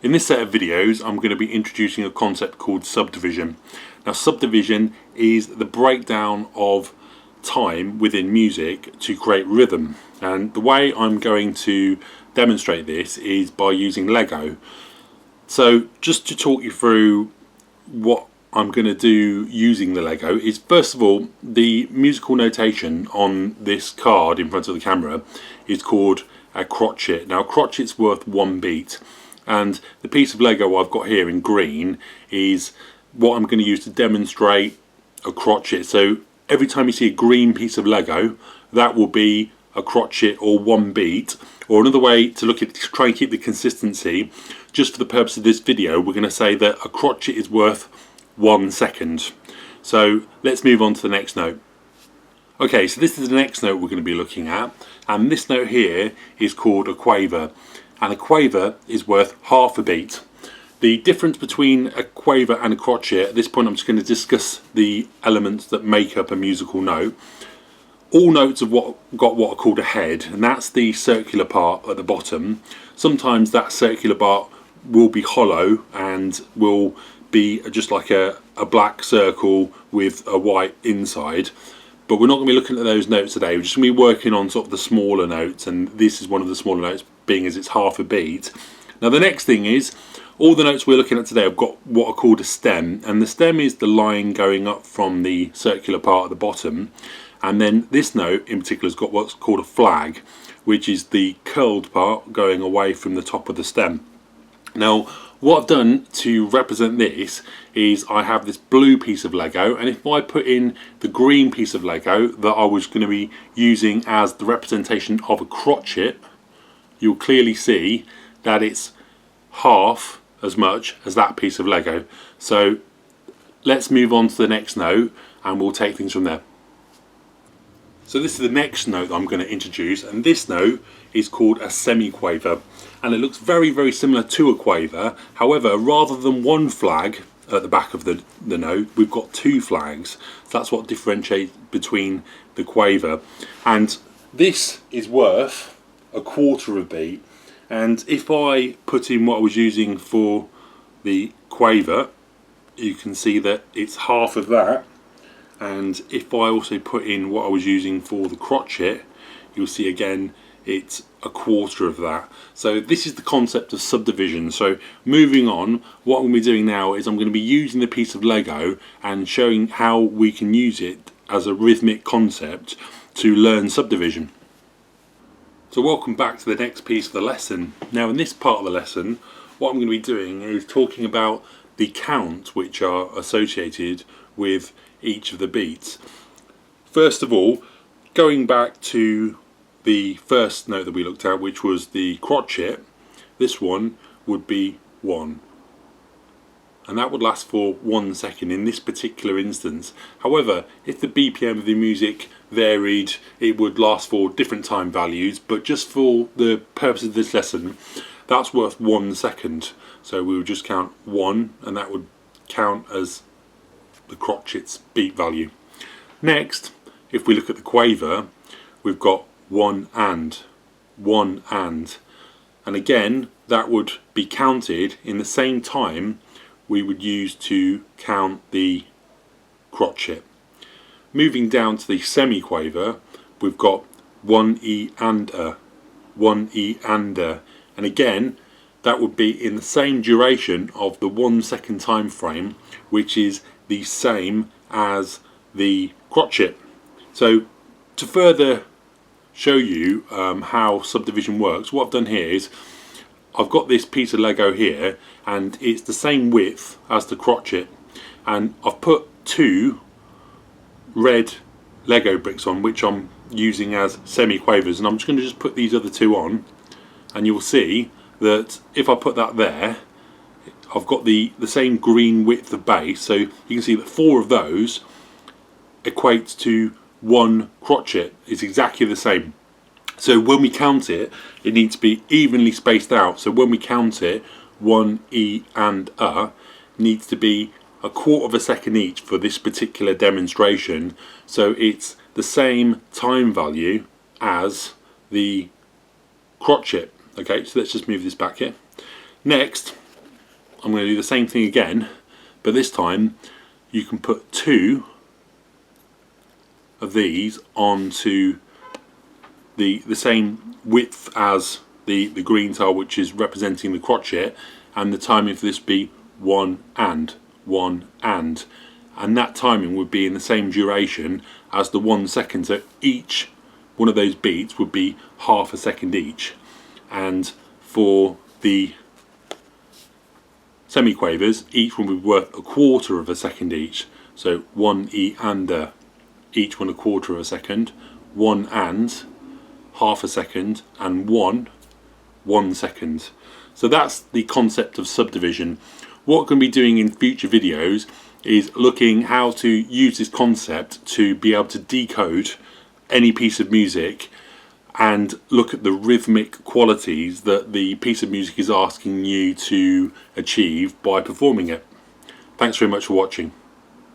In this set of videos, I'm going to be introducing a concept called subdivision. Now, subdivision is the breakdown of time within music to create rhythm. And the way I'm going to demonstrate this is by using Lego. So just to talk you through what I'm going to do using the Lego is, first of all, the musical notation on this card in front of the camera is called a crotchet. Now, a crotchet's worth 1 beat. And the piece of Lego I've got here in green is what I'm going to use to demonstrate a crotchet. So every time you see a green piece of Lego, that will be a crotchet or 1 beat. Or another way to look at it, to try and keep the consistency, just for the purpose of this video, we're going to say that a crotchet is worth 1 second. So let's move on to the next note. Okay, so this is the next note we're going to be looking at, and this note here is called a quaver. And a quaver is worth half a beat. The difference between a quaver and a crotchet, at this point I'm just going to discuss the elements that make up a musical note. All notes have got what are called a head, and that's the circular part at the bottom. Sometimes that circular part will be hollow and will be just like a black circle with a white inside. But we're not going to be looking at those notes today. We're just going to be working on sort of the smaller notes, and this is one of the smaller notes, being as it's half a beat. Now the next thing is, all the notes we're looking at today have got what are called a stem, and the stem is the line going up from the circular part at the bottom, and then this note in particular has got what's called a flag, which is the curled part going away from the top of the stem. Now what I've done to represent this is I have this blue piece of Lego, and if I put in the green piece of Lego that I was going to be using as the representation of a crotchet, you'll clearly see that it's half as much as that piece of Lego. So let's move on to the next note and we'll take things from there. So this is the next note that I'm going to introduce, and this note is called a semi-quaver, and it looks very, very similar to a quaver. However, rather than 1 flag at the back of the note, we've got 2 flags. So that's what differentiates between the quaver, and this is worth a quarter of a beat. And if I put in what I was using for the quaver, you can see that it's half of that. And if I also put in what I was using for the crotchet, you'll see again it's a quarter of that. So this is the concept of subdivision. So moving on, what I'm going to be doing now is I'm going to be using the piece of Lego and showing how we can use it as a rhythmic concept to learn subdivision. So welcome back to the next piece of the lesson. Now in this part of the lesson, what I'm going to be doing is talking about the count which are associated with each of the beats. First of all, going back to the first note that we looked at, which was the crotchet, this one would be 1. And that would last for 1 second in this particular instance. However, if the BPM of the music varied, it would last for different time values, but just for the purpose of this lesson, that's worth 1 second. So we would just count 1, and that would count as the crotchet's beat value. Next, if we look at the quaver, we've got 1 and 1 and again that would be counted in the same time we would use to count the crotchet. Moving down to the semi-quaver, we've got 1 E and a, 1 E and a, and again that would be in the same duration of the 1 second time frame, which is the same as the crotchet. So to further show you how subdivision works, what I've done here is I've got this piece of Lego here, and it's the same width as the crotchet, and I've put 2 red Lego bricks on, which I'm using as semi-quavers, and I'm just going to put these other 2 on, and you'll see that if I put that there, I've got the same green width of base, so you can see that 4 of those equates to 1 crotchet. It's exactly the same. So when we count it, it needs to be evenly spaced out. So when we count it, 1 E and a needs to be a quarter of a second each for this particular demonstration. So it's the same time value as the crotchet. Okay, so let's just move this back here. Next, I'm going to do the same thing again, but this time you can put 2 of these onto the same width as the green tile, which is representing the crotchet, and the timing for this be 1 and 1 and that timing would be in the same duration as the 1 second, so each one of those beats would be half a second each. And for the semiquavers, each one would be worth a quarter of a second each. So 1 E and each one a quarter of a second, 1 and half a second, and 1 second. So that's the concept of subdivision. What I'm going to be doing in future videos is looking how to use this concept to be able to decode any piece of music and look at the rhythmic qualities that the piece of music is asking you to achieve by performing it. Thanks very much for watching.